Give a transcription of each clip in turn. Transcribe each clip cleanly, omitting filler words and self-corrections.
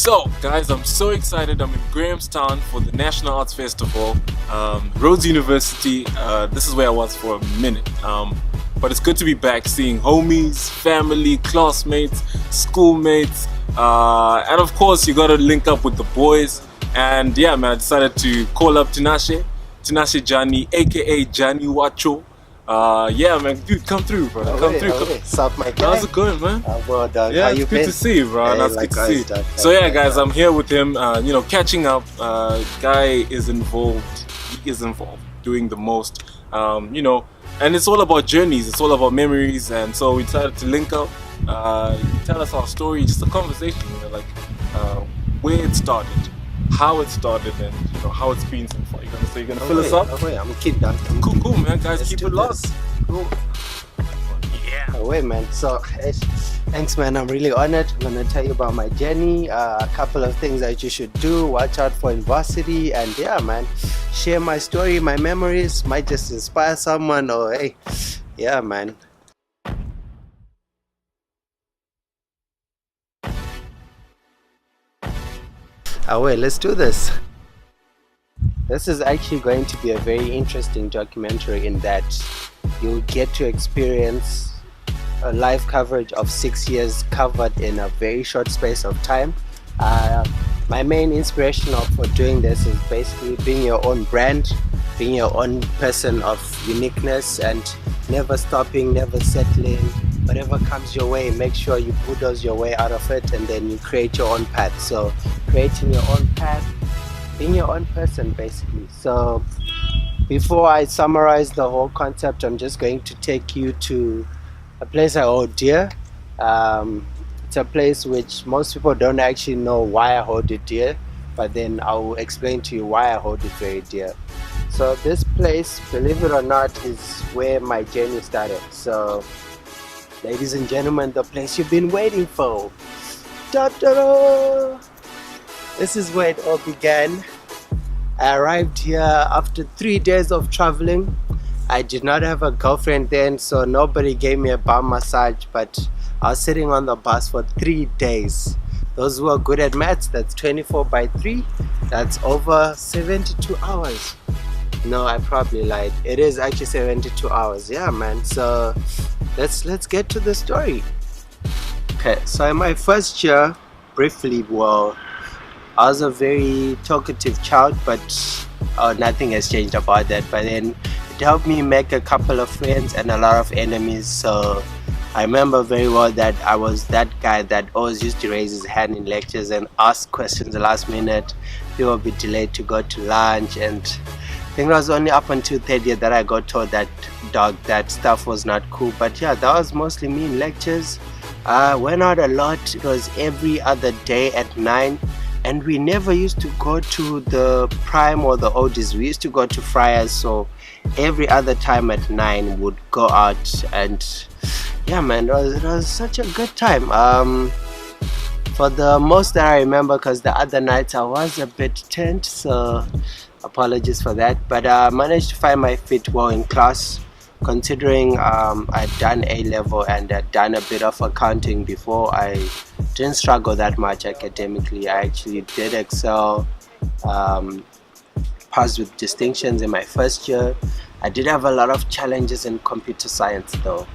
So, guys, I'm so excited. I'm in Grahamstown for the National Arts Festival, Rhodes University. This is where I was for a minute. But it's good to be back, seeing homies, family, classmates, schoolmates, and of course, you gotta link up with the boys. And yeah, man, I decided to call up Tinashe Jani, aka Jani Wacho. Yeah, man, dude, come through, bro. Come through. Sup, my guy? How's it going, man? Well, dog. Yeah, How it's you good been? to see you, bro. Hey, That's good to see you. dog. So yeah, guys, I'm here with him. Catching up. Guy is involved. He is involved, doing the most. And it's all about journeys. It's all about memories. And so we decided to link up. Tell us our story. Just a conversation, where it started, how it started, and how it's been so far. You're gonna fill us up. I'm a kid, dog. Cool, man. Guys, Let's keep do it locked. this. Cool. Yeah. Away, man. So, thanks, man. I'm really honored. I'm gonna tell you about my journey. A couple of things that you should do. Watch out for in varsity, and yeah, man, share my story, my memories. Might just inspire someone, or hey, yeah, man. Away, let's do this. This is actually going to be a very interesting documentary in that you'll get to experience a live coverage of 6 years covered in a very short space of time. My main inspiration for doing this is basically being your own brand, being your own person of uniqueness, and never stopping, never settling. Whatever comes your way, make sure you bulldoze your way out of it, and then you create your own path. So creating your own path, being your own person basically. So before I summarize the whole concept, I'm just going to take you to a place I hold dear. It's a place which most people don't actually know why I hold it dear, but then I'll explain to you why I hold it very dear. So this place, believe it or not, is where my journey started. So ladies and gentlemen, the place you've been waiting for. Da-da-da! This is where it all began. I arrived here after 3 days of traveling. I did not have a girlfriend then, so nobody gave me a bum massage, but I was sitting on the bus for 3 days. Those who are good at maths, that's 24 by 3. That's over 72 hours. No, I probably lied. It is actually 72 hours. Yeah, man. So let's get to the story. Okay, so in my first year, briefly, I was a very talkative child, but nothing has changed about that. But then it helped me make a couple of friends and a lot of enemies. So I remember very well that I was that guy that always used to raise his hand in lectures and ask questions the last minute. People would be delayed to go to lunch, and I think it was only up until third year that I got told that that stuff was not cool. But yeah, that was mostly me in lectures. Went out a lot. It was every other day at 9. And we never used to go to the prime or the oldies. We used to go to Friars. So every other time at 9 would go out, and yeah, man, it was such a good time. For the most that I remember, because the other nights I was a bit tense, so apologies for that. But I managed to find my feet well in class, considering I'd done A-level and I'd done a bit of accounting before. I didn't struggle that much academically. I actually did excel, passed with distinctions in my first year. I did have a lot of challenges in computer science though.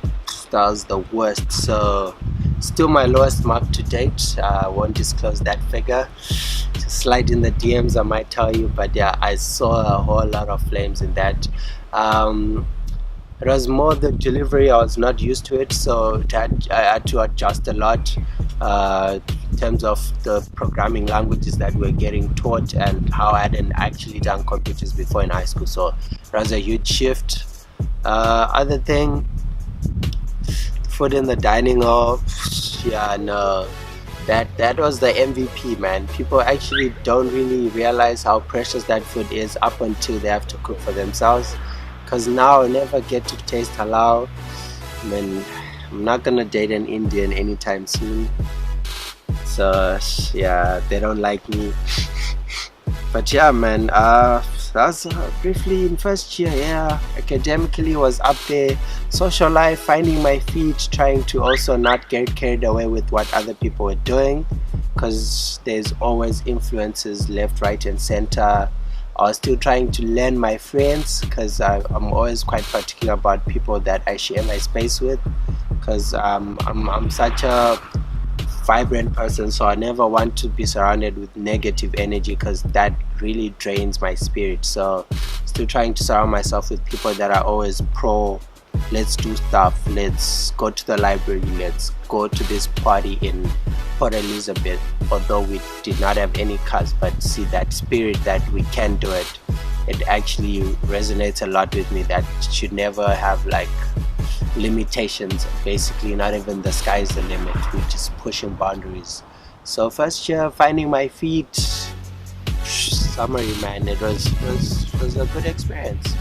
That was the worst. So still my lowest mark to date. I won't disclose that figure. Just slide in the DMs, I might tell you. But yeah, I saw a whole lot of flames in that. It was more the delivery. I was not used to it, so I had to adjust a lot in terms of the programming languages that we're getting taught and how I hadn't actually done computers before in high school. So it was a huge shift. Other thing, food in the dining hall, yeah, no, that was the MVP, man. People actually don't really realize how precious that food is up until they have to cook for themselves. Because now I never get to taste halal. I mean, I'm not gonna date an Indian anytime soon. So yeah, they don't like me. But yeah, man, that's briefly in first year. Yeah, academically was up there. Social life, finding my feet, trying to also not get carried away with what other people were doing. because there's always influences left, right, and center. I was still trying to learn my friends because I'm always quite particular about people that I share my space with, because I'm such a vibrant person, so I never want to be surrounded with negative energy because that really drains my spirit. So still trying to surround myself with people that are always pro, let's do stuff, let's go to the library, let's go to this party in Port Elizabeth, although we did not have any cars, but see that spirit that we can do it. It actually resonates a lot with me, that should never have like limitations. Basically, not even the sky's the limit. We're just pushing boundaries. So first year, finding my feet, summary, man, it was a good experience.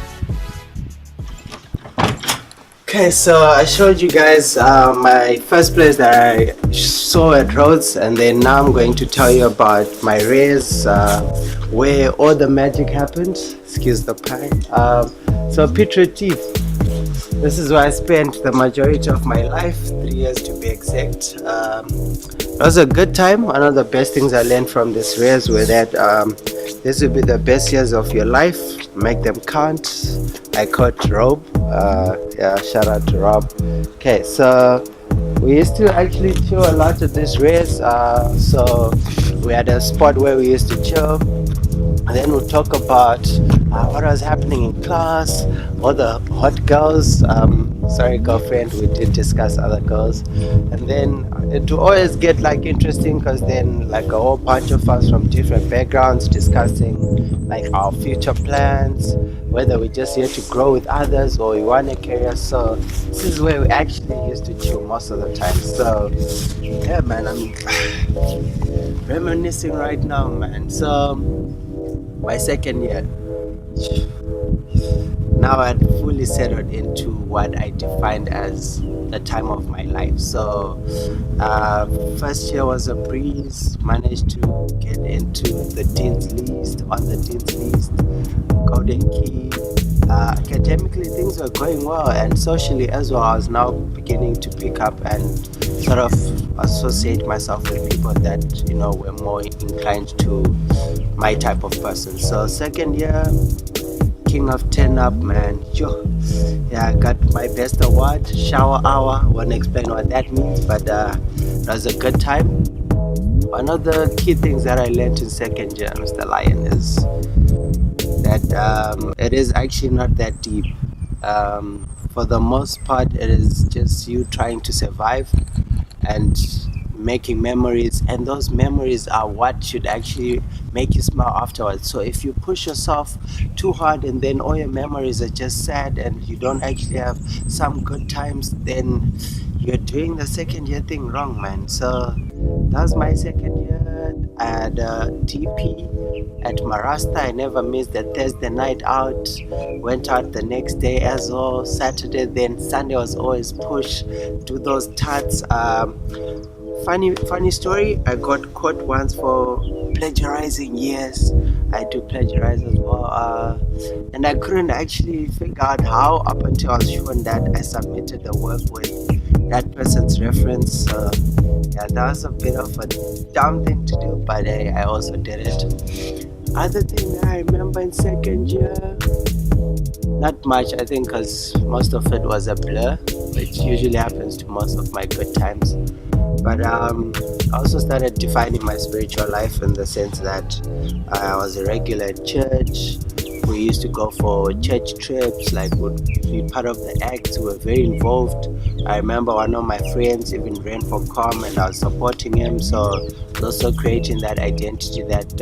Okay, so I showed you guys my first place that I saw at Rhodes, and then now I'm going to tell you about my race, where all the magic happened. Excuse the pie. So Piet Retief, this is where I spent the majority of my life, 3 years to be exact. It was a good time. One of the best things I learned from this race were that this will be the best years of your life. Make them count. I caught Rob. Yeah, shout out to Rob. Okay, so we used to actually chill a lot at this race. So we had a spot where we used to chill. And then we'll talk about what was happening in class, all the hot girls. Sorry, girlfriend, we did discuss other girls. And then it will always get like interesting, because then like a whole bunch of us from different backgrounds discussing like our future plans, whether we're just here to grow with others or we want a career. So this is where we actually used to chill most of the time. So yeah, man, I'm reminiscing right now, man. So my second year, now I'd fully settled into what I defined as the time of my life. So first year was a breeze, managed to get into the Dean's List, on the Dean's List, Golden Key. Academically things were going well, and socially as well. I was now beginning to pick up and sort of associate myself with people that, you know, were more inclined to my type of person. So second year, king of turn up, man. Yeah, I got my best award, shower hour. Won't explain what that means, but it was a good time. One of the key things that I learned in second year, Mr. Lion, is that it is actually not that deep. For the most part, it is just you trying to survive and making memories, and those memories are what should actually make you smile afterwards. So if you push yourself too hard and then all your memories are just sad and you don't actually have some good times, then you're doing the second year thing wrong, man. So that was my second year. I had a TP at Marasta. I never missed the Thursday night out. Went out the next day as well, Saturday, then Sunday was always push, do those tarts. Funny story, I got caught once for plagiarizing. Yes, I do plagiarize as well, and I couldn't actually figure out how, up until I was shown that I submitted the work with that person's reference. Yeah, that was a bit of a dumb thing to do, but I also did it. Other thing I remember in second year, not much, I think, because most of it was a blur, which usually happens to most of my good times. But I also started defining my spiritual life in the sense that I was a regular at church. We used to go for church trips, like would be part of the acts. We were very involved. I remember one of my friends even ran for COM and I was supporting him. So also creating that identity that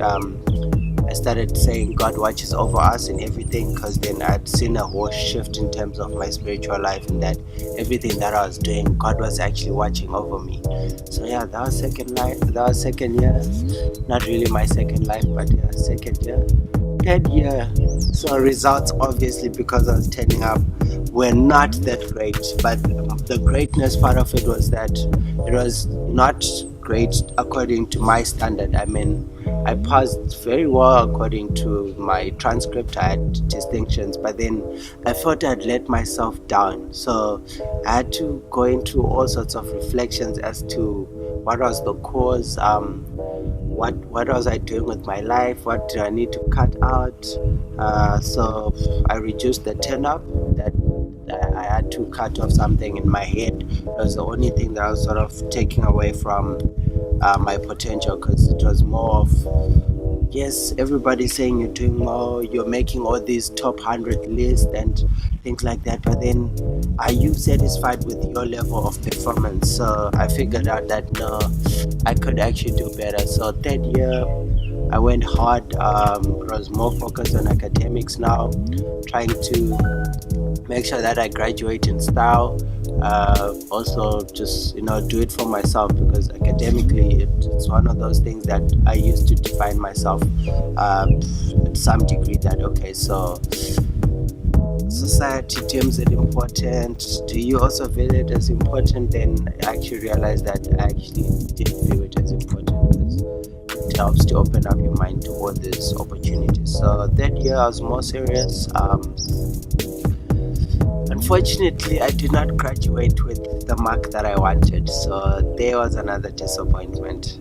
I started saying God watches over us and everything, because then I'd seen a whole shift in terms of my spiritual life, and that everything that I was doing, God was actually watching over me. So yeah, that was second year. Not really my second life, but yeah, second year. Third year, so results obviously, because I was turning up, were not that great, but the greatness part of it was that it was not great according to my standard. I mean, I passed very well according to my transcript. I had distinctions, but then I thought I'd let myself down. So I had to go into all sorts of reflections as to what was the cause. what was I doing with my life? What do I need to cut out? So I reduced the turn up. That I had to cut off something in my head. It was the only thing that I was sort of taking away from my potential, because it was more of, yes, everybody's saying you're doing more, you're making all these top 100 lists and things like that, but then are you satisfied with your level of performance? So I figured out that no, I could actually do better. So third year I went hard. I was more focused on academics now, trying to make sure that I graduate in style. Also just do it for myself, because academically it's one of those things that I used to define myself at some degree, that okay, so society deems it important, do you also feel it as important? Then I actually realized that I actually did feel it as important, because it helps to open up your mind to all these opportunities. So that year I was more serious. Unfortunately, I did not graduate with the mark that I wanted, so there was another disappointment.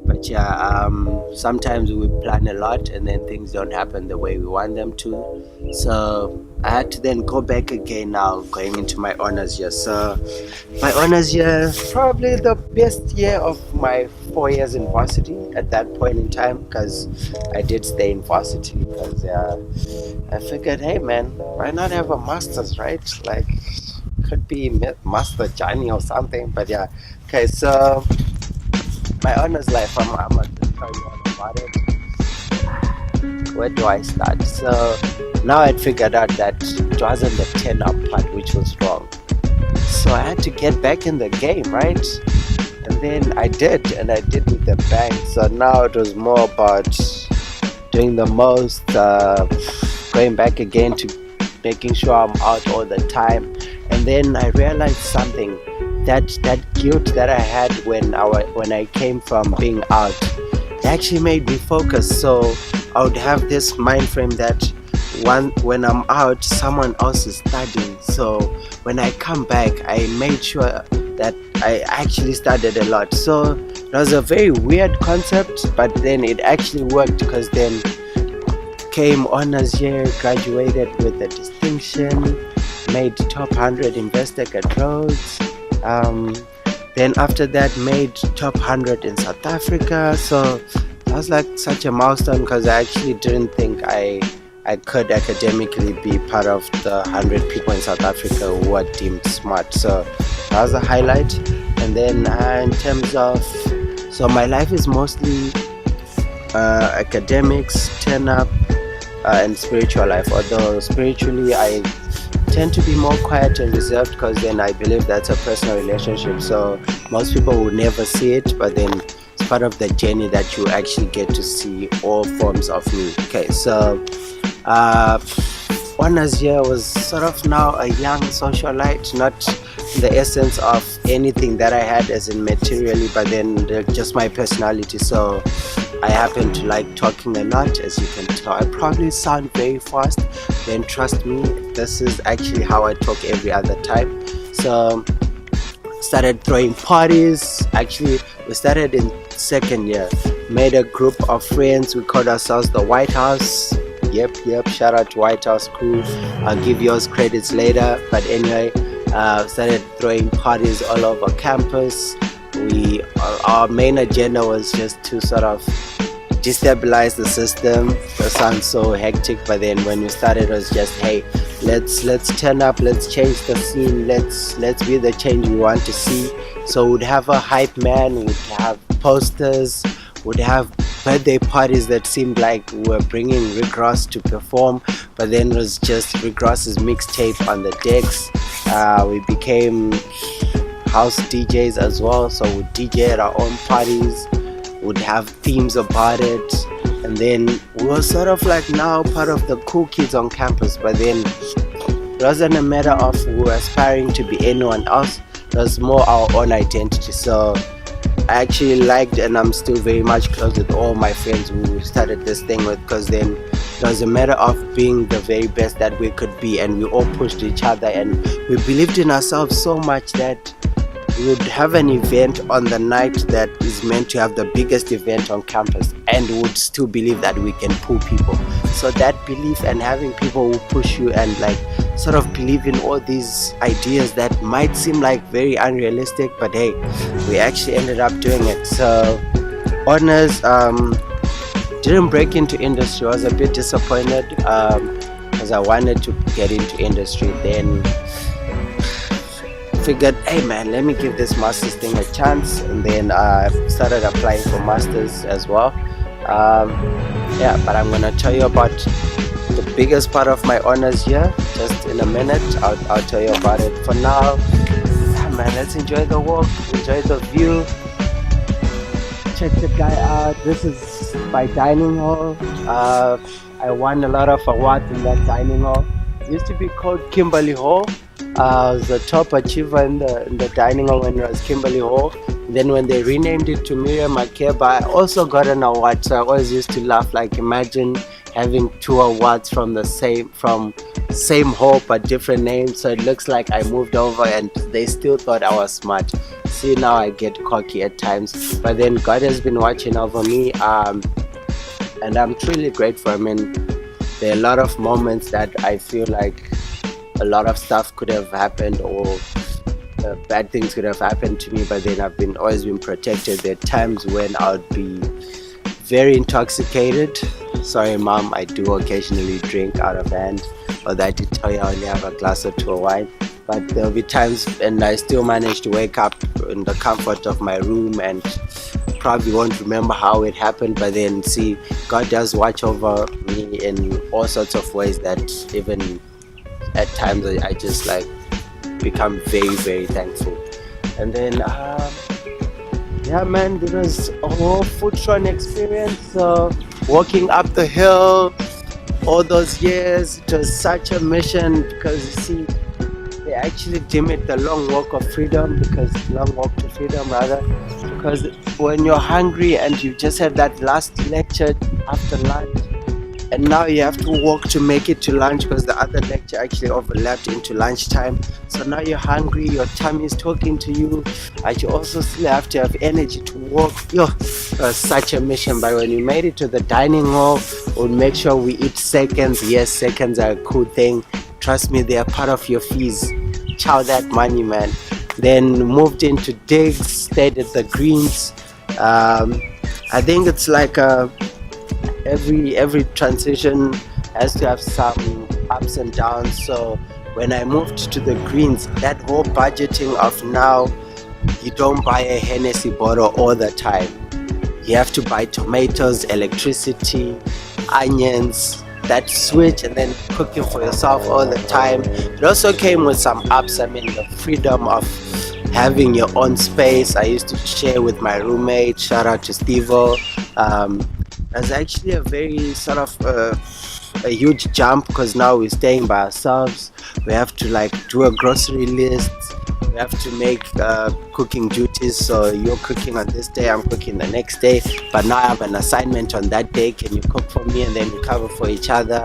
But yeah, sometimes we plan a lot and then things don't happen the way we want them to. So I had to then go back again now, going into my honors year. So my honors year, probably the best year of my 4 years in varsity at that point in time, because I did stay in varsity, because I figured, hey man, why not have a master's, right? Like, could be Master Johnny or something. But yeah, okay, so my honors life, I'm gonna tell you all about it. Where do I start? So now I'd figured out that it wasn't the 10 up part which was wrong. So I had to get back in the game, right? And then I did, and I did with the bang. So now it was more about doing the most, going back again to making sure I'm out all the time. And then I realized something, that guilt that I had when I came from being out, it actually made me focus. So I would have this mind frame that when I'm out, someone else is studying. So when I come back, I made sure that I actually studied a lot. So it was a very weird concept, but then it actually worked, because then came honors year, graduated with a distinction, made top 100 Investec at Rhodes. Then after that, made top 100 in South Africa. So that was like such a milestone, because I actually didn't think I could academically be part of the 100 people in South Africa who are deemed smart. So that was a highlight. And then in terms of, so my life is mostly academics, turn up, and spiritual life. Although spiritually I tend to be more quiet and reserved, because then I believe that's a personal relationship. So most people will never see it, but then it's part of the journey that you actually get to see all forms of me. Okay, so honors year was sort of now a young socialite, not the essence of anything that I had as in materially, but then just my personality. So I happen to like talking a lot, as you can tell. I probably sound very fast, then trust me, this is actually how I talk every other time. So started throwing parties. Actually, we started in second year, made a group of friends, we called ourselves the White House. Yep, shout out to White House crew. I'll give yours credits later, but anyway, started throwing parties all over campus. Our main agenda was just to sort of destabilize the system. That sounds so hectic, but then when we started, it was just, hey, let's turn up, let's change the scene, let's be the change we want to see. So we'd have a hype man, we'd have posters, we'd have birthday parties that seemed like we were bringing Rick Ross to perform, but then it was just Rick Ross's mixtape on the decks. We became house DJs as well, so we'd DJ at our own parties, would have themes about it, and then we were sort of like now part of the cool kids on campus. But then it wasn't a matter of we were aspiring to be anyone else, it was more our own identity. So I actually liked, and I'm still very much close with all my friends who started this thing with, because then it was a matter of being the very best that we could be, and we all pushed each other, and we believed in ourselves so much that we would have an event on the night that is meant to have the biggest event on campus, and would still believe that we can pull people. So that belief and having people who push you and like sort of believe in all these ideas that might seem like very unrealistic, but hey, we actually ended up doing it. So honors, didn't break into industry. I was a bit disappointed because I wanted to get into industry. Then figured, hey man, let me give this master's thing a chance, and then started applying for masters as well. Yeah, but I'm gonna tell you about the biggest part of my honors here just in a minute. I'll tell you about it. For now, yeah, man, let's enjoy the walk, enjoy the view. Check the guy out. This is my dining hall. I won a lot of awards in that dining hall. It used to be called Kimberly Hall. I was the top achiever in the dining hall when it was Kimberly Hall. Then when they renamed it to Miriam Makeba, I also got an award. So I always used to laugh, like imagine having 2 awards from the same hall but different names. So it looks like I moved over and they still thought I was smart. See, now I get cocky at times, but then God has been watching over me, and I'm truly grateful. I mean, there are a lot of moments that I feel like a lot of stuff could have happened, or bad things could have happened to me, but then I've always been protected. There are times when I would be very intoxicated. Sorry mom, I do occasionally drink out of hand, although I did tell you I only have a glass or 2 of wine. But there'll be times and I still manage to wake up in the comfort of my room and probably won't remember how it happened, but then see, God does watch over me in all sorts of ways that even at times I just like become very, very thankful. And then yeah man, there was a whole Foodtron experience. So walking up the hill all those years, it was such a mission, because you see, they actually deem it the long walk of freedom, long walk to freedom rather, because when you're hungry and you just had that last lecture after lunch, and now you have to walk to make it to lunch because the other lecture actually overlapped into lunchtime. So now you're hungry, your tummy is talking to you, but you also still have to have energy to walk. Yo, it was such a mission. But when we made it to the dining hall, we'll make sure we eat seconds. Yes, seconds are a cool thing. Trust me, they are part of your fees. Chow that money, man. Then moved into digs, stayed at the greens. I think it's like every transition has to have some ups and downs. So when I moved to the greens, that whole budgeting of now, you don't buy a Hennessy bottle all the time. You have to buy tomatoes, electricity, onions, that switch, and then cooking for yourself all the time. It also came with some ups. I mean, the freedom of having your own space. I used to share with my roommate. Shout out to Steve-O. That's actually a very sort of a huge jump, because now we're staying by ourselves. We have to like do a grocery list. We have to make cooking duties. So you're cooking on this day, I'm cooking the next day. But now I have an assignment on that day. Can you cook for me? And then we cover for each other.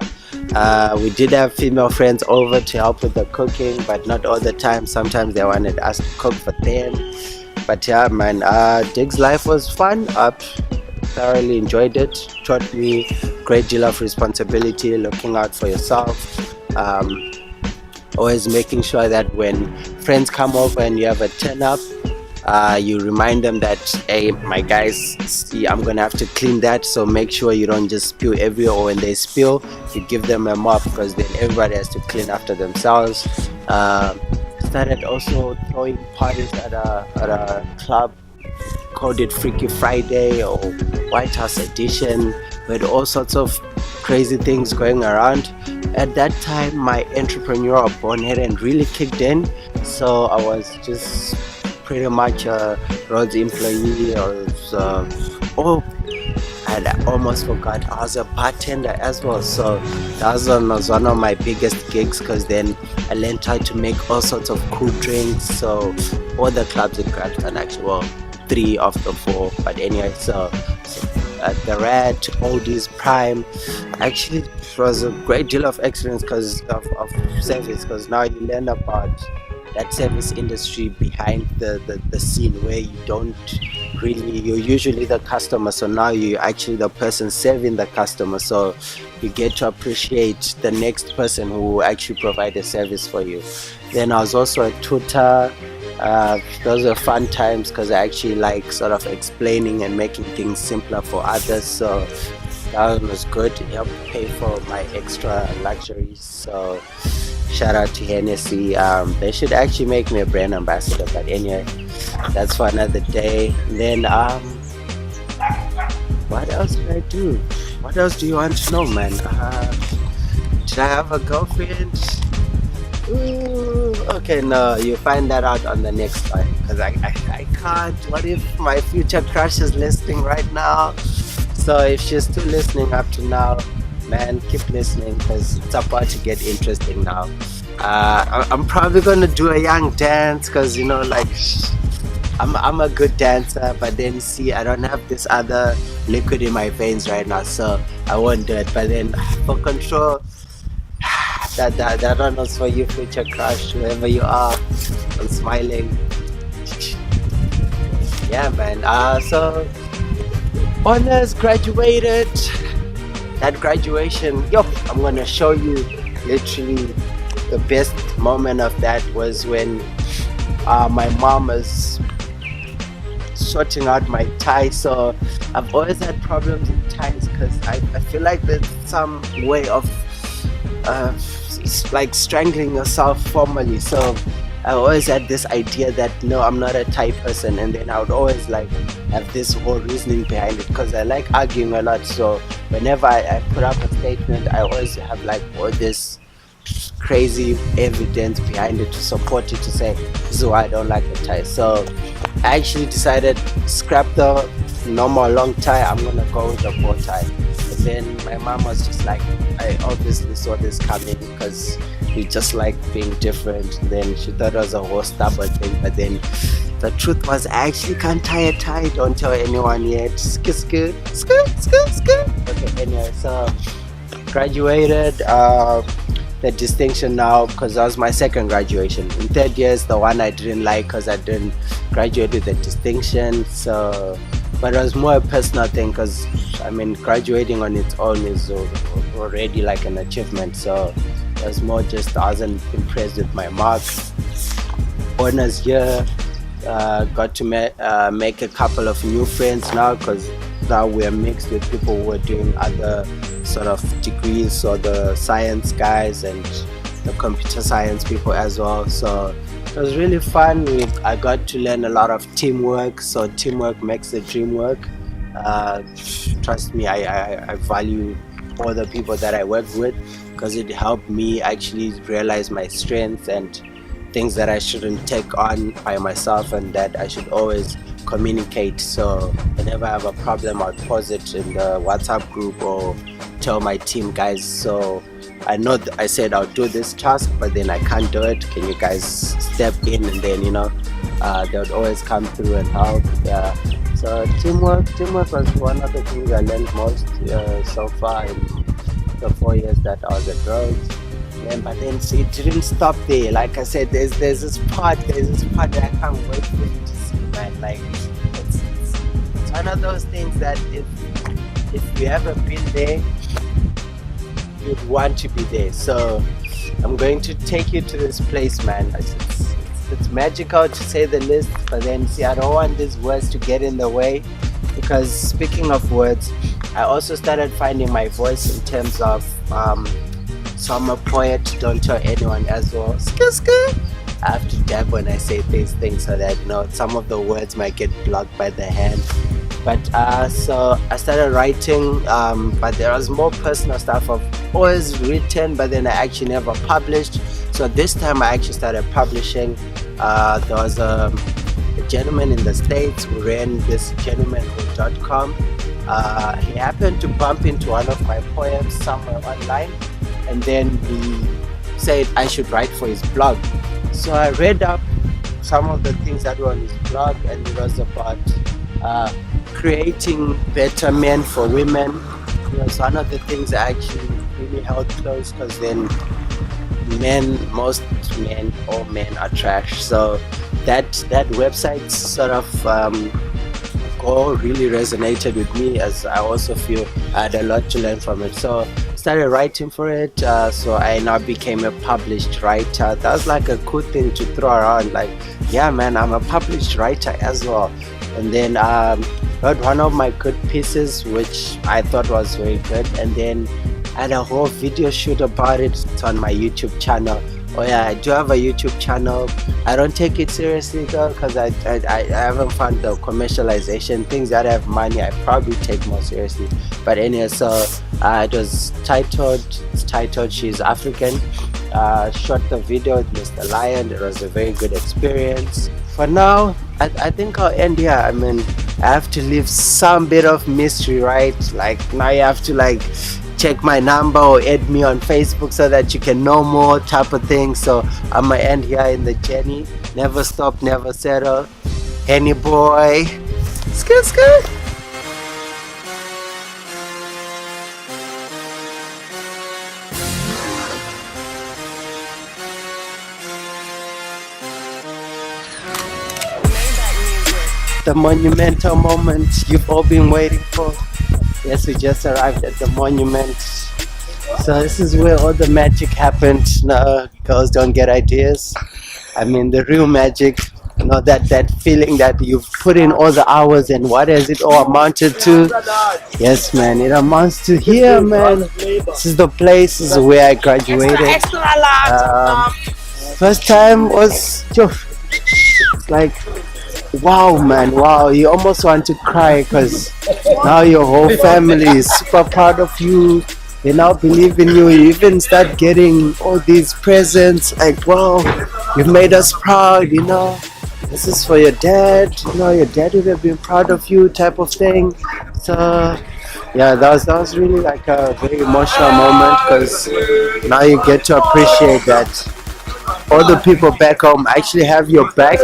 We did have female friends over to help with the cooking, but not all the time. Sometimes they wanted us to cook for them. But yeah, man, Dig's life was fun. Thoroughly enjoyed it. Taught me a great deal of responsibility, looking out for yourself. Always making sure that when friends come over and you have a turn up, you remind them that, hey, my guys, see, I'm gonna have to clean that, so make sure you don't just spill everywhere, or when they spill, you give them a mop, because then everybody has to clean after themselves. Started also throwing parties at a club, called it Freaky Friday or White House Edition. We had all sorts of crazy things going around. At that time, my entrepreneurial bone hadn't really kicked in, so I was just pretty much a Rhodes employee. I almost forgot, I was a bartender as well. So that was one of my biggest gigs, because then I learned how to make all sorts of cool drinks. So all the clubs in Grafton, actually, well, 3 of the 4, but anyway, so the Red, Oldies, Prime, actually it was a great deal of experience because of service, because now you learn about that service industry behind the scene where you don't really, you're usually the customer, so now you're actually the person serving the customer, so you get to appreciate the next person who will actually provide a service for you. Then I was also a tutor. Those were fun times because I actually like sort of explaining and making things simpler for others, so that was good. It helped pay for my extra luxuries. So shout out to Hennessy. They should actually make me a brand ambassador. But anyway, that's for another day. And then what else did I do? What else do you want to know, man? Did I have a girlfriend? Ooh, okay, no, you find that out on the next one because I can't. What if my future crush is listening right now? So if she's still listening up to now, man, keep listening because it's about to get interesting now. I'm probably gonna do a young dance because like I'm a good dancer, but then see I don't have this other liquid in my veins right now, so I won't do it. But then for control, that one was for you, future crush, whoever you are. I'm smiling. Yeah, man. So honors, graduated. That graduation, I'm gonna show you literally the best moment of that was when my mom was sorting out my tie. So I've always had problems with ties because I feel like there's some way of like strangling yourself formally. So I always had this idea that no, I'm not a tie person, and then I would always like have this whole reasoning behind it because I like arguing a lot. So whenever I put up a statement, I always have like all this crazy evidence behind it to support it, to say this is why I don't like the tie. So I actually decided scrap the normal long tie, I'm gonna go with the bow tie. And then my mom was just like, I obviously saw this coming because we just like being different. And then she thought it was a whole stubborn thing, but then the truth was I actually can't tie a tie. Don't tell anyone yet. Okay, anyway, so graduated. The distinction now, because that was my second graduation. In third year is the one I didn't like because I didn't graduate with the distinction. So, but it was more a personal thing because I mean graduating on its own is already like an achievement. So it was more just I wasn't impressed with my marks. Honors year, got to make a couple of new friends now because now we're mixed with people who are doing other sort of degrees, or the science guys and the computer science people as well. So it was really fun. I got to learn a lot of teamwork. So teamwork makes the dream work. Trust me, I value all the people that I work with because it helped me actually realize my strengths and things that I shouldn't take on by myself and that I should always communicate. So whenever I have a problem, I'll pause it in the WhatsApp group or tell my team guys, so I know I said I'll do this task but then I can't do it, can you guys step in? And then they would always come through and help. Yeah, so teamwork was one of the things I learned most so far in the 4 years that I was at Rhodes. But then see, it didn't stop there. Like I said, there's this part that I can't wait for you to see, man. Like it's one of those things that if you haven't been there, you'd want to be there. So I'm going to take you to this place, man. It's magical to say the least, but then see, I don't want these words to get in the way, because speaking of words, I also started finding my voice in terms of so I'm a poet, don't tell anyone as well. I have to dab when I say these things so that some of the words might get blocked by the hand. But so I started writing, but there was more personal stuff I've always written, but then I actually never published. So this time I actually started publishing. There was a gentleman in the States who ran this gentleman.com. He happened to bump into one of my poems somewhere online, and then he said I should write for his blog. So I read up some of the things that were on his blog, and it was about creating better men for women. It was one of the things I actually really held close, because then most men, all men are trash. So that website sort of goal really resonated with me, as I also feel I had a lot to learn from it. So started writing for it, so I now became a published writer. That was like a cool thing to throw around, like, yeah man, I'm a published writer as well. And then wrote one of my good pieces, which I thought was very good, and then I had a whole video shoot about it. It's on my YouTube channel. Oh yeah, I do have a YouTube channel. I don't take it seriously though, because I haven't found the commercialization. Things that have money I probably take more seriously. But anyway, so it was titled She's African. Shot the video with Mr. Lion. It was a very good experience. For now, I think I'll end here. I mean, I have to leave some bit of mystery, right? Like now you have to like check my number or add me on Facebook so that you can know more type of thing. So I'm gonna end here in the journey. Never stop, never settle. Henny boy. Skr skr. The monumental moment you've all been waiting for. Yes, we just arrived at the monument. So this is where all the magic happened. No, girls don't get ideas. I mean the real magic. You know, that feeling that you've put in all the hours, and what has it all amounted to? Yes man, it amounts to here man. This is the place, this is where I graduated. First time was like, wow man, wow, you almost want to cry, because now your whole family is super proud of you. They now believe in you. You even start getting all these presents, like, wow, you've made us proud, you know, this is for your dad, you know, your dad would have been proud of you type of thing. So yeah, that was really like a very emotional moment, because now you get to appreciate that all the people back home actually have your back,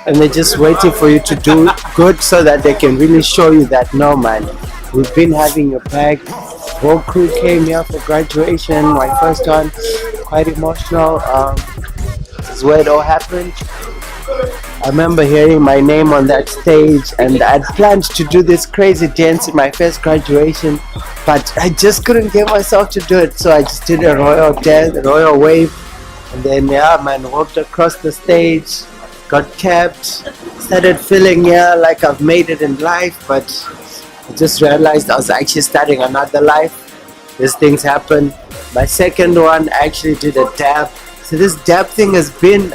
and they're just waiting for you to do good so that they can really show you that, no man, we've been having your back. Whole crew came here for graduation, my first one, quite emotional. This is where it all happened. I remember hearing my name on that stage, and I'd planned to do this crazy dance in my first graduation, but I just couldn't get myself to do it, so I just did a royal dance, a royal wave, and then yeah man, walked across the stage, got capped, started feeling like I've made it in life, but I just realized I was actually starting another life. These things happen. My second one, I actually did a dab. So this dab thing has been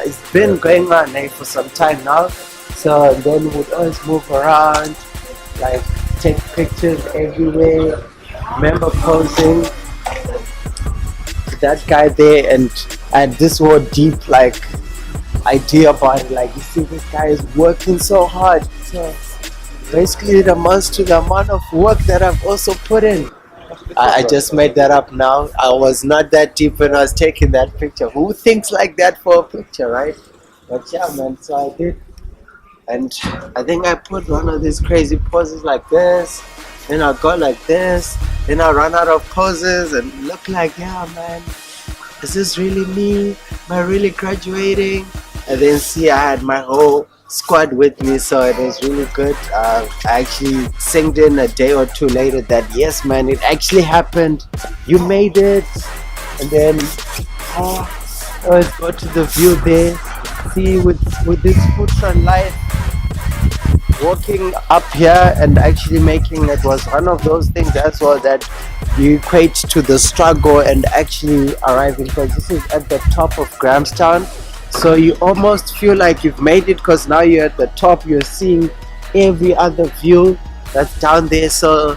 going on for some time now. So then we'd always move around, like take pictures everywhere. Remember posing to that guy there, and I had this whole deep like idea about it, like, you see this guy is working so hard, so basically it amounts to the amount of work that I've also put in. I just made that up now. I was not that deep when I was taking that picture. Who thinks like that for a picture, right? But yeah man, so I did, and I think I put one of these crazy poses like this, then I go like this, then I run out of poses and look like, yeah man, is this really me? Am I really graduating? And then see, I had my whole squad with me, so it was really good. I actually synced in a day or two later that yes man, it actually happened, you made it. And then let's go to the view there, see with this Foodtron life, walking up here and actually making it was one of those things as well that you equate to the struggle and actually arriving, because this is at the top of Grahamstown. So you almost feel like you've made it, because now you're at the top, you're seeing every other view that's down there. So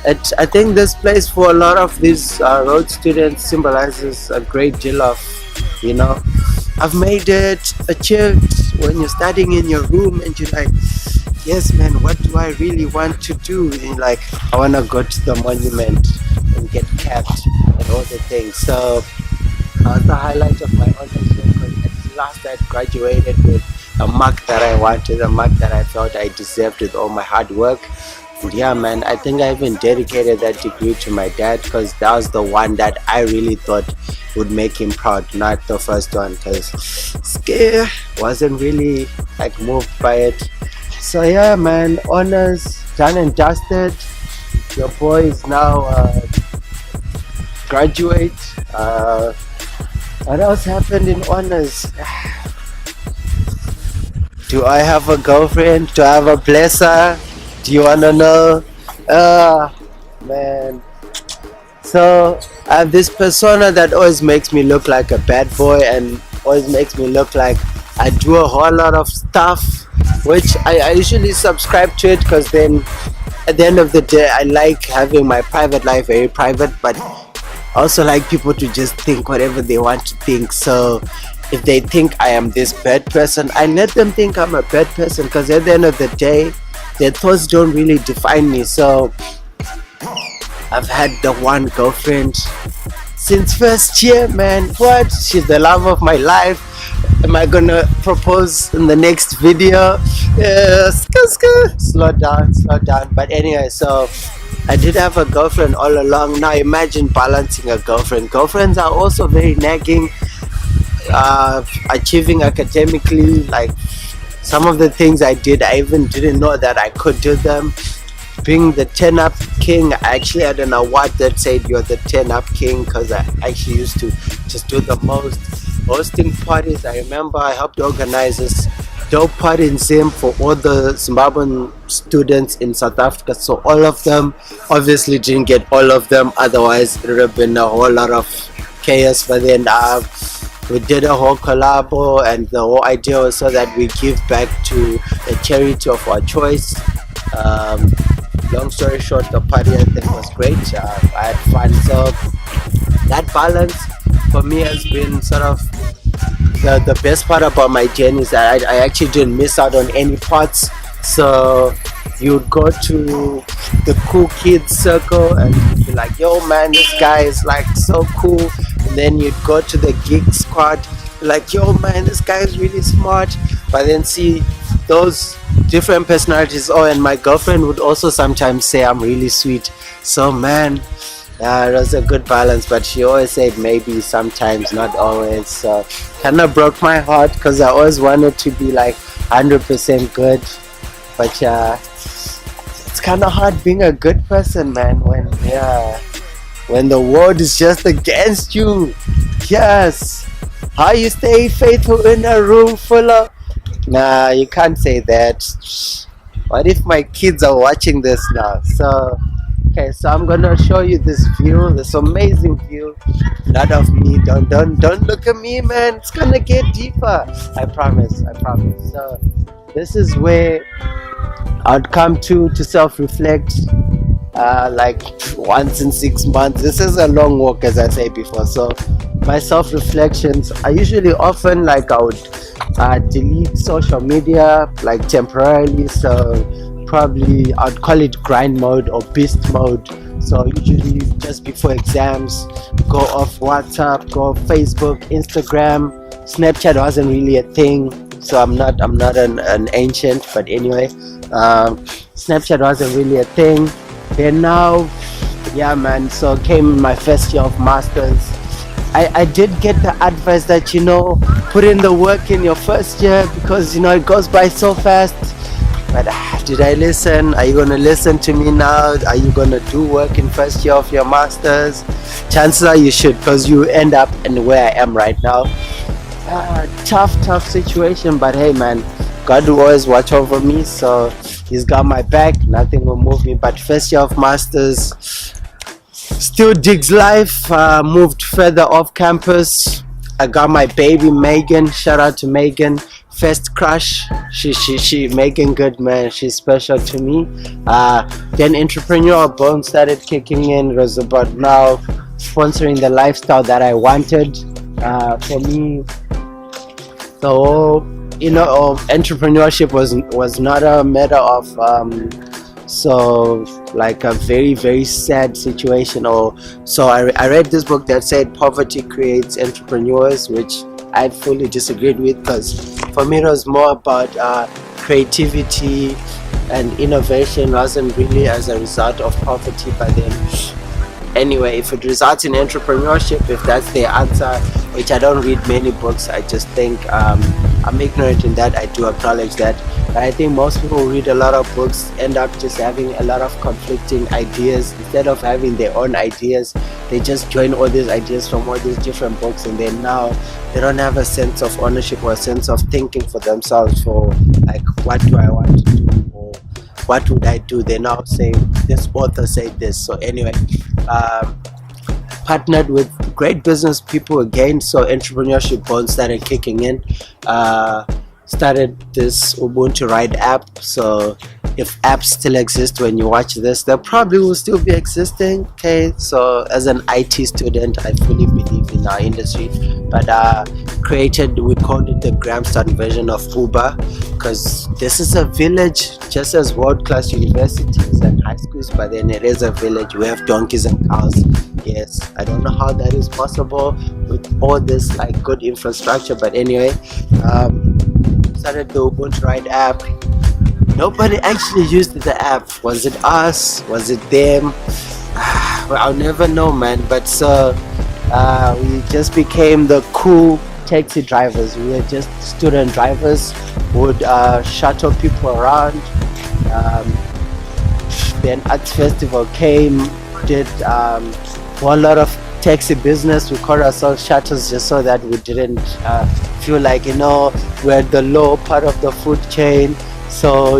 I think this place for a lot of these road students symbolizes a great deal of, you know, I've made it, achieved. When you're studying in your room and you're like, yes man, what do I really want to do? And you're like, I want to go to the monument and get capped and all the things. So that was the highlight of my honors year, because at last I graduated with a mark that I wanted, a mark that I felt I deserved with all my hard work. And yeah, man, I think I even dedicated that degree to my dad because that was the one that I really thought would make him proud, not the first one, because Scare wasn't really like moved by it. So yeah, man, honors done and dusted. Your boy is now graduate. What else happened in honors? Do I have a girlfriend? Do I have a blesser? Do you wanna know? Man. So I have this persona that always makes me look like a bad boy and always makes me look like I do a whole lot of stuff, which I usually subscribe to it because then at the end of the day I like having my private life very private, but I also like people to just think whatever they want to think. So if they think I am this bad person, I let them think I'm a bad person, because at the end of the day their thoughts don't really define me. So I've had the one girlfriend since first year, man. What? She's the love of my life. Am I gonna propose in the next video? Slow down. But anyway, so I did have a girlfriend all along. Now imagine balancing a girlfriend. Girlfriends are also very nagging. Achieving academically, like some of the things I did, I even didn't know that I could do them. Being the 10 up king, I actually had an award that said you're the 10 up king, because I actually used to just do the most. Hosting parties, I remember I helped organize this dope party in Zim for all the Zimbabwean students in South Africa. So all of them obviously didn't get all of them, otherwise it would have been a whole lot of chaos. But then we did a whole collabo, and the whole idea was so that we give back to a charity of our choice. Long story short, the party I think was great. I had fun. So that balance for me has been sort of the best part about my journey, is that I actually didn't miss out on any parts. So you'd go to the cool kids circle and you'd be like, yo man, this guy is like so cool. And then you'd go to the geek squad, like, yo man, this guy is really smart. But then see those different personalities. Oh, and my girlfriend would also sometimes say I'm really sweet. So man, it was a good balance, but she always said maybe, sometimes, not always. So kind of broke my heart, because I always wanted to be like 100% good. But it's kind of hard being a good person, man, when the world is just against you. Yes. How you stay faithful in a room full of... Nah, you can't say that. What if my kids are watching this now? So okay, so I'm gonna show you this view, this amazing view. Not of me. Don't look at me, man. It's gonna get deeper. I promise. So this is where I'd come to self-reflect, like once in 6 months. This is a long walk, as I said before. So my self-reflections, I usually often, like, I would delete social media like temporarily. So probably I'd call it grind mode or beast mode. So usually just before exams, go off WhatsApp, go off Facebook, Instagram. Snapchat wasn't really a thing, so I'm not an ancient, but anyway, Snapchat wasn't really a thing. Then now, yeah man, so came my first year of masters. I did get the advice that, you know, put in the work in your first year, because, you know, it goes by so fast. But did I listen? Are you gonna listen to me now? Are you gonna do work in first year of your masters? Chances are you should, because you end up in where I am right now. Tough situation, but hey man, God will always watch over me, so he's got my back, nothing will move me. But first year of masters, still digs life. Moved further off campus. I got my baby Megan. Shout out to Megan. First crush. She Megan good, man. She's special to me. Then entrepreneurial bone started kicking in. It was about now sponsoring the lifestyle that I wanted. For me, so, you know, entrepreneurship was not a matter of so like a very, very sad situation. Or so I read this book that said poverty creates entrepreneurs, which I fully disagreed with, because for me it was more about creativity, and innovation wasn't really as a result of poverty. But then anyway, if it results in entrepreneurship, if that's the answer, which I don't read many books, I just think I'm ignorant in that. I do acknowledge that. But I think most people who read a lot of books end up just having a lot of conflicting ideas. Instead of having their own ideas, they just join all these ideas from all these different books, and then now they don't have a sense of ownership or a sense of thinking for themselves, for like, what do I want to do, or what would I do? They now say this author said this. So anyway, partnered with great business people again, so entrepreneurship bones started kicking in. Started this Ubuntu Ride app. So if apps still exist when you watch this, they probably will still be existing. Okay, so as an IT student, I fully believe in our industry, but we called it the Grahamstown version of Uber, because this is a village just as world-class universities and high schools, but then it is a village. We have donkeys and cows. Yes, I don't know how that is possible with all this like good infrastructure, but anyway, started the Ubuntu Ride app. Nobody actually used the app. Was it us? Was it them? Well, I'll never know, man. But so we just became the cool taxi drivers. We were just student drivers who would shuttle people around. Then Arts Festival came, did a lot of taxi business. We called ourselves shuttles just so that we didn't feel like, we're the low part of the food chain. So,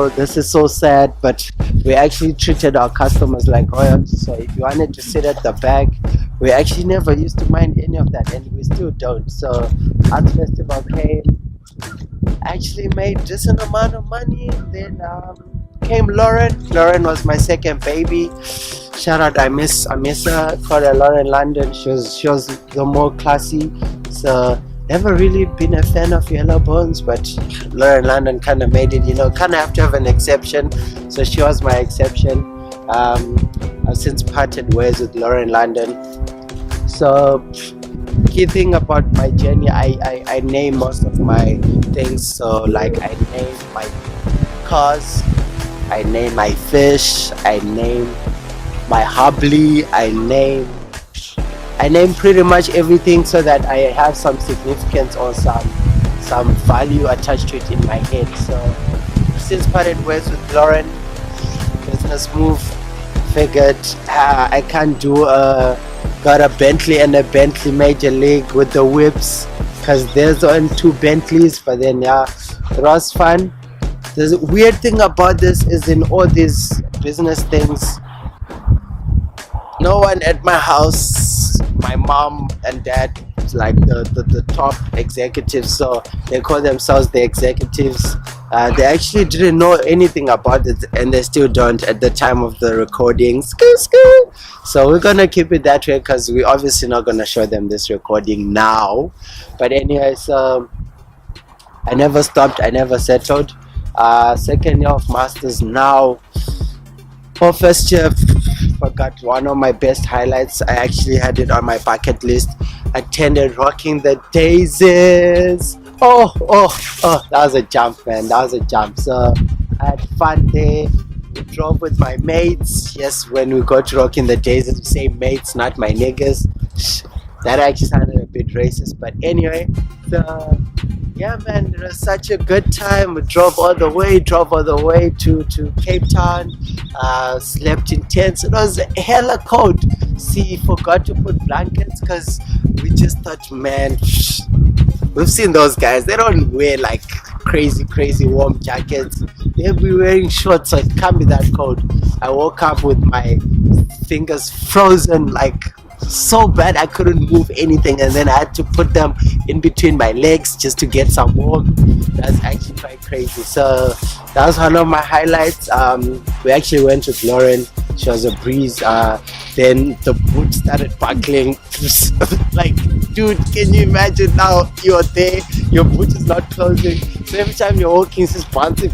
this is so sad, but we actually treated our customers like royalty. So if you wanted to sit at the back, we actually never used to mind any of that, and we still don't. So Arts Festival came, actually made decent amount of money. Then came Lauren. Lauren was my second baby. Shout out, I miss her. Called her Lauren London. She was the more classy. So never really been a fan of Yellow Bones, but Lauren London kind of made it. Kind of have to have an exception. So she was my exception. I've since parted ways with Lauren London. So key thing about my journey, I name most of my things. So like, I name my cars, I name my fish, I name my hobby, I name pretty much everything, so that I have some significance or some value attached to it in my head. So since parted ways with Lauren, business move, figured I can't do got a Bentley and a Bentley Major League with the whips, because there's on 2 Bentleys. But then it was fun. The weird thing about this is, in all these business things, no one at my house, my mom and dad, like the top executives, so they call themselves the executives. They actually didn't know anything about it, and they still don't at the time of the recording. So we're gonna keep it that way, because we're obviously not gonna show them this recording now. But anyway, so I never stopped, I never settled. Second year of masters now. For first year, forgot one of my best highlights. I actually had it on my bucket list. Attended Rocking the Daisies. Oh, that was a jump, man. That was a jump. So I had fun there. We drove with my mates. Yes, when we go to Rocking the Daisies, we say mates, not my niggas. That actually sounded a bit racist, but anyway. So yeah, man, it was such a good time. We drove all the way to Cape Town. Slept in tents. It was hella cold. See, forgot to put blankets, because we just thought, man, we've seen those guys. They don't wear like crazy warm jackets. They'll be wearing shorts, so it can't be that cold. I woke up with my fingers frozen, like so bad I couldn't move anything, and then I had to put them in between my legs just to get some warmth. That's actually quite crazy. So that was one of my highlights. We actually went with Lauren. She was a breeze. Then the boot started buckling. Like, dude, can you imagine now you're there, your boot is not closing, so every time you're walking it's just bouncing.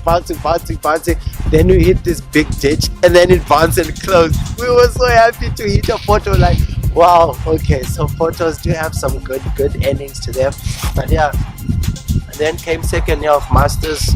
Then we hit this big ditch, and then it bounced and closed. We were so happy to hit a photo, like, wow, okay, so photos do have some good endings to them. But yeah, and then came second year of masters.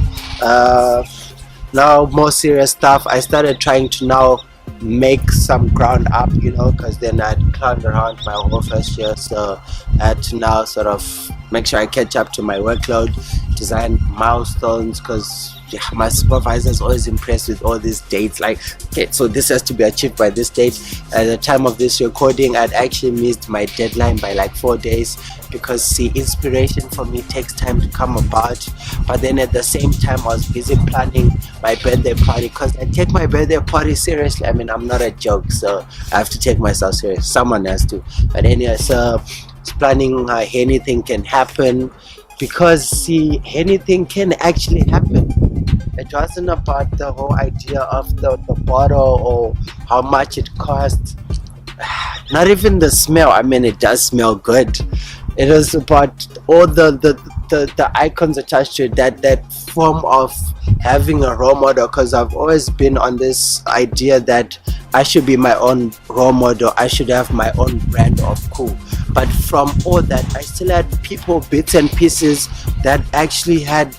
now more serious stuff. I started trying to now make some ground up, because then I'd clowned around my whole first year, so I had to now sort of make sure I catch up to my workload, design milestones, because my supervisor is always impressed with all these dates, like, okay, so this has to be achieved by this date. At the time of this recording, I'd actually missed my deadline by like 4 days, because see, inspiration for me takes time to come about. But then at the same time, I was busy planning my birthday party, because I take my birthday party seriously. I mean, I'm not a joke, so I have to take myself serious. Someone has to. But anyway, so planning anything can happen, because see, anything can actually happen. It wasn't about the whole idea of the bottle or how much it costs. Not even the smell. I mean, it does smell good. It was about all the icons attached to it, that form of having a role model, because I've always been on this idea that I should be my own role model. I should have my own brand of cool. But from all that, I still had people, bits and pieces that actually had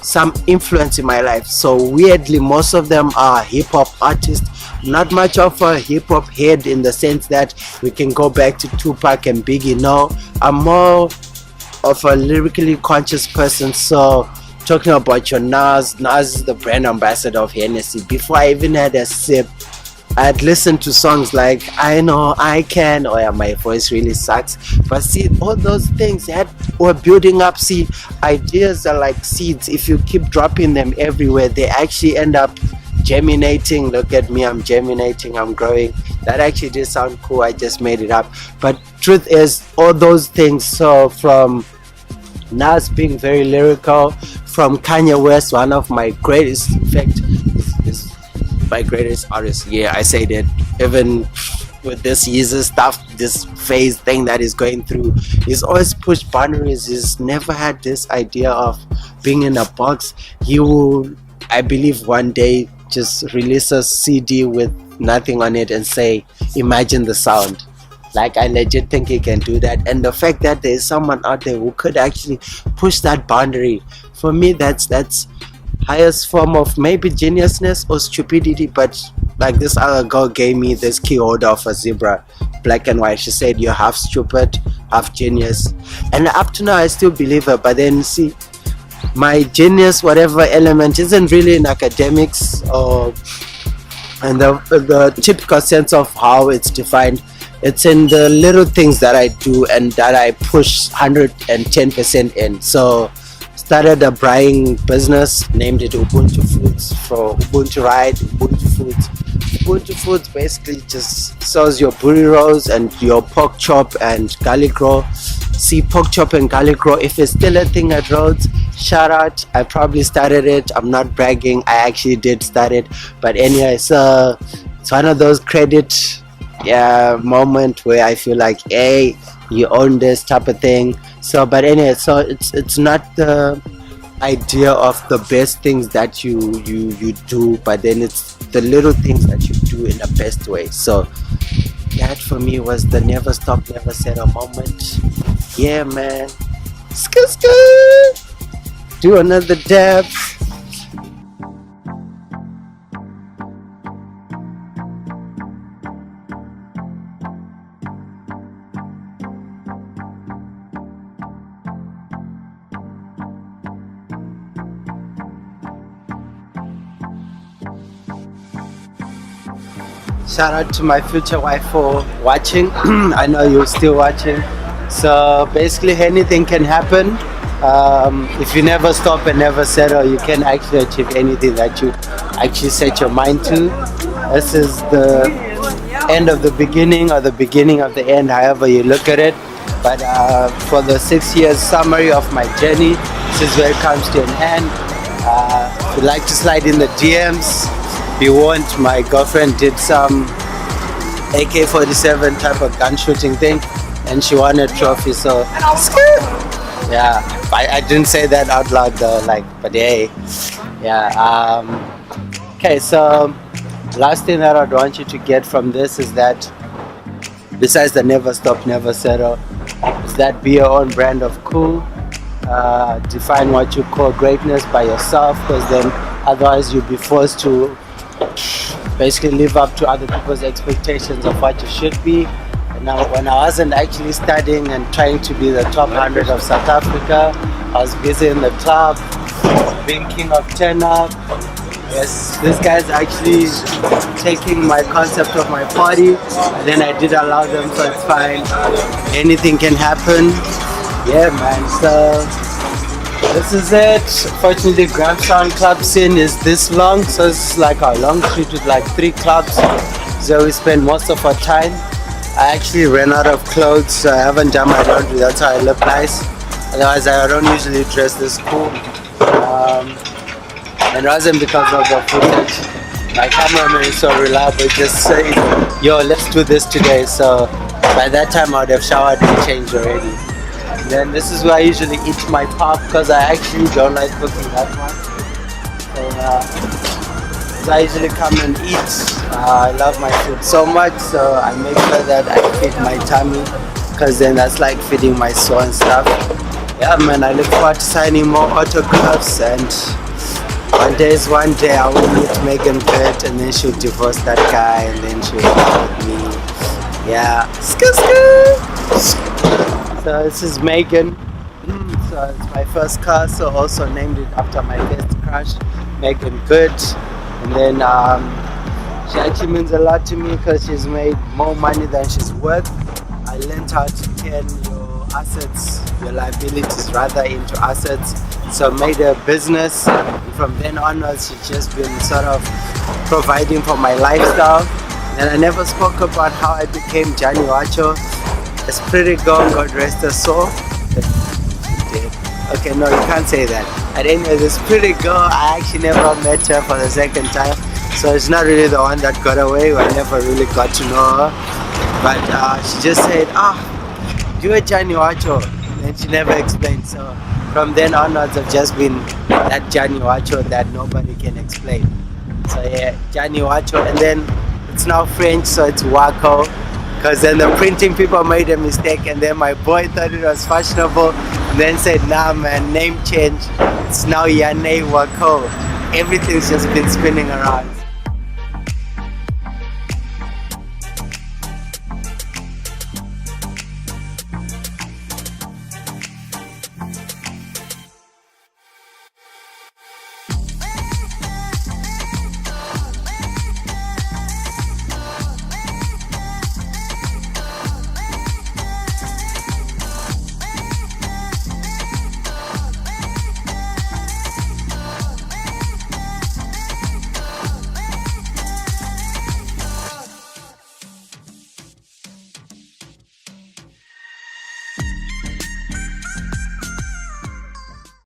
some influence in my life. So weirdly, most of them are hip-hop artists. Not much of a hip-hop head in the sense that we can go back to Tupac and Biggie. No, I'm more of a lyrically conscious person. So talking about your Nas is the brand ambassador of Hennessy. Before I even had a sip, I'd listen to songs like I Know I Can. Oh yeah, my voice really sucks. But see, all those things were building up. See, ideas are like seeds. If you keep dropping them everywhere, they actually end up germinating. Look at me, I'm germinating, I'm growing. That actually did sound cool. I just made it up. But truth is, all those things. So from Nas being very lyrical, from Kanye West, one of my greatest, in fact, is my greatest artist. Yeah, I say that. Even with this Yeezus stuff, this phase thing that he's going through, he's always pushed boundaries. He's never had this idea of being in a box. He will, I believe, one day just release a CD with nothing on it and say, imagine the sound. Like, I legit think he can do that. And the fact that there's someone out there who could actually push that boundary, for me, that's highest form of maybe geniusness or stupidity. But like, this other girl gave me this key holder of a zebra, black and white. She said, you're half stupid, half genius. And up to now, I still believe her. But then see, my genius, whatever element, isn't really in academics or in the typical sense of how it's defined. It's in the little things that I do and that I push 110% in. So started a braaiing business, named it Ubuntu Foods, for Ubuntu Ride, Ubuntu Foods. Ubuntu Foods basically just sells your buri rolls and your pork chop and garlic roll. See, pork chop and garlic roll, if it's still a thing at Rhodes, shout out. I probably started it. I'm not bragging. I actually did start it. But anyway, so it's one of those credit moment where I feel like, hey, you own this type of thing. So, but anyway, so it's not the idea of the best things that you do, but then it's the little things that you do in the best way. So that for me was the never stop, never settle moment. Yeah, man. Do another dab. Shout out to my future wife for watching. I know you're still watching. So basically, anything can happen. If you never stop and never settle, you can actually achieve anything that you actually set your mind to. This is the end of the beginning, or the beginning of the end, however you look at it. But for the 6 years summary of my journey, this is where it comes to an end. If you'd like to slide in the DMs, be warned, my girlfriend did some AK-47 type of gun shooting thing, and she won a trophy. So yeah, I didn't say that out loud though, like, but hey, yeah. Okay, so last thing that I'd want you to get from this is that, besides the never stop, never settle, is that be your own brand of cool. Define what you call greatness by yourself, because then Otherwise, you'll be forced to basically live up to other people's expectations of what you should be. And now, when I wasn't actually studying and trying to be the top 100 of South Africa, I was busy in the club, being king of turn up. Yes, this guy's actually taking my concept of my party, and then I did allow them, so it's fine. Anything can happen. Yeah, man. So this is it. Fortunately, Grahamstown club scene is this long, so it's like a long street with like 3 clubs. So we spend most of our time. I actually ran out of clothes, so I haven't done my laundry. That's how I look nice. Otherwise, I don't usually dress this cool. And it wasn't because of the footage. My cameraman is so reliable, just saying, yo, let's do this today. So by that time I would have showered and changed already. And then this is where I usually eat my pop, because I actually don't like cooking that much. So I usually come and eat. I love my food so much, so I make sure that I feed my tummy, because then that's like feeding my soul and stuff. Yeah, man, I look forward to signing more autographs, and one day I will meet Megan Good, and then she'll divorce that guy, and then she'll be with me. Yeah. So this is Megan. So it's my first car, so also named it after my best crush, Megan Good. And then she actually means a lot to me because she's made more money than she's worth. I learned how to turn your assets, your liabilities rather, into assets. So made a business, and from then onwards she's just been sort of providing for my lifestyle. And I never spoke about how I became Johnny Wacho. It's pretty girl, God rest her soul. Okay, no, you can't say that. And anyway, this pretty girl, I actually never met her for the second time. So it's not really the one that got away. I never really got to know her. But she just said, you're Johnny Wacho. And she never explained. So from then onwards, I've just been that Johnny Wacho that nobody can explain. So yeah, Johnny Wacho. And then it's now French, so it's Wako. Because then the printing people made a mistake, and then my boy thought it was fashionable, and then said, nah man, name change. It's now Yane Wako. Everything's just been spinning around.